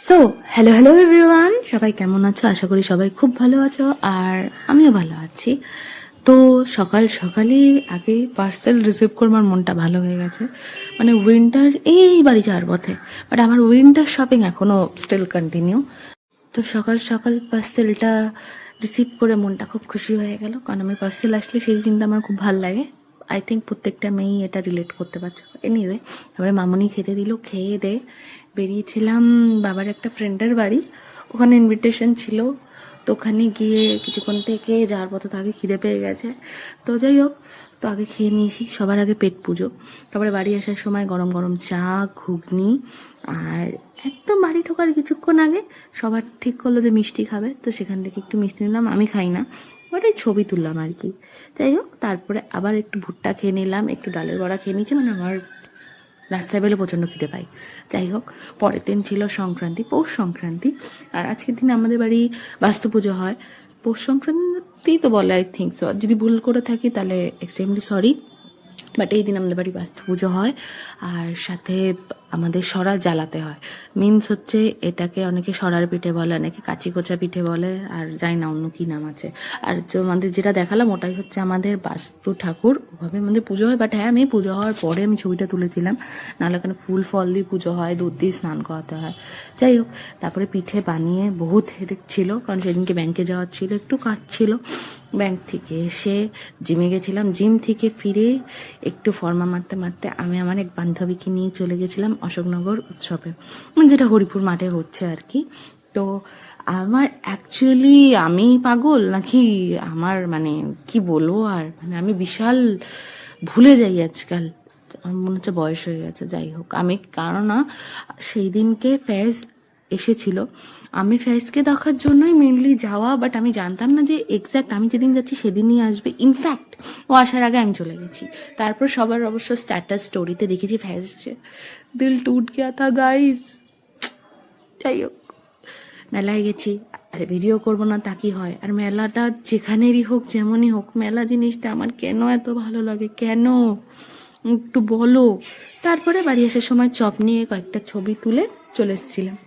So hello hello everyone, সবাই কেমন আছো? আশা করি সবাই খুব ভালো আছো, আর আমিও ভালো আছি। তো সকাল সকালই আগে পার্সেল রিসিভ করবার মনটা ভালো হয়ে গেছে। মানে উইন্টার এই বাড়ি যাওয়ার পথে, বাট আমার উইন্টার শপিং এখনও স্টিল কন্টিনিউ। তো সকাল সকাল পার্সেলটা রিসিভ করে মনটা খুব খুশি হয়ে গেল, কারণ আমি পার্সেল আসলে সেই জিনিসটা আমার খুব ভালো লাগে। আই থিঙ্ক প্রত্যেকটা মেয়েই এটা রিলেট করতে পারছো। এনিওয়ে, তারপরে মামুনি খেতে দিল, খেয়ে দে বেরিয়েছিলাম বাবার একটা ফ্রেন্ডের বাড়ি। ওখানে ইনভিটেশন ছিল, তো ওখানে গিয়ে কিছুক্ষণ থেকে যাওয়ার পথে তো আগে খিদে পেয়ে গেছে। তো যাই হোক, তো আগে খেয়ে নিয়েছি, সবার আগে পেট পুজো। তারপরে বাড়ি আসার সময় গরম গরম চা, ঘুগনি, আর একদম বাড়ি ঢোকার কিছুক্ষণ আগে সবার ঠিক করলো যে মিষ্টি খাবে, তো সেখান থেকে একটু মিষ্টি নিলাম। আমি খাই না, বাট এই ছবি তুললাম আর কি। যাই হোক, তারপরে আবার একটু ভুট্টা খেয়ে নিলাম, একটু ডালের বড়া খেয়ে নিয়েছি। মানে আমার রাস্তায় বেলে প্রচণ্ড খিদে পাই। যাই হোক, পরের দিন ছিল সংক্রান্তি, পৌষ সংক্রান্তি। আর আজকের দিন আমাদের বাড়ি বাস্তু পুজো হয়। পৌষ সংক্রান্তি তো বলে, আই থিঙ্ক সো। যদি ভুল করে থাকি তাহলে এক্সট্রিমলি সরি, বাট এই দিন আমাদের বাড়ি বাস্তু পুজো হয়। আর সাথে আমাদের সরা জ্বালাতে হয়। মিনস হচ্ছে, এটাকে অনেকে সরার পিঠে বলে, অনেকে কাচি কোচা পিঠে বলে, আর যাই না অন্য কী নাম আছে। আর আমাদের যেটা দেখালাম ওটাই হচ্ছে আমাদের বাস্তু ঠাকুর, ওভাবে আমাদের পুজো হয়। বাট হ্যাঁ, আমি পুজো হওয়ার পরে আমি ছবিটা তুলেছিলাম, নাহলে ওখানে ফুল ফল দিয়ে পুজো হয়, দুধ দিয়ে স্নান করাতে হয়। যাই হোক, তারপরে পিঠে বানিয়ে বহুত হেডেক ছিল, কারণ সেদিনকে ব্যাংকে যাওয়ার ছিল, একটু কাজ ছিল। ব্যাংক থেকে এসে জিমে গেছিলাম, জিম থেকে ফিরে একটু ফর্মা মারতে মারতে আমি আমার এক বান্ধবীকে নিয়ে চলে গেছিলাম অশোকনগর উৎসবে, যেটা হরিপুর মাঠে হচ্ছে আর কি। তো আমার অ্যাকচুয়ালি, আমি পাগল নাকি আমার, মানে কি বলবো আর, মানে আমি বিশাল ভুলে যাই আজকাল। আমার মনে হচ্ছে বয়স হয়ে গেছে। যাই হোক, আমি কারণ না, সেই দিনকে ফ্যাজ এসেছিল, আমি ফ্যাজকে দেখার জন্যই মেনলি যাওয়া, বাট আমি জানতাম না যে এক্স্যাক্ট আমি যেদিন যাচ্ছি সেদিনই আসবে। ইনফ্যাক্ট ও আসার আগে আমি চলে গেছি। তারপর সবার অবশ্য স্ট্যাটাস স্টোরিতে দেখেছি ফ্যাজ এসছে, দিল টুট গিয়া থা গাইস। যাই হোক, মেলায় গেছি, আর ভিডিও করবো না তা কি হয়? আর মেলাটা যেখানেরই হোক, যেমনই হোক, মেলা জিনিসটা আমার কেন এত ভালো লাগে, কেন একটু বলো। তারপরে বাড়ি আসার সময় চপ নিয়ে কয়েকটা ছবি তুলে চলে এসেছিলাম।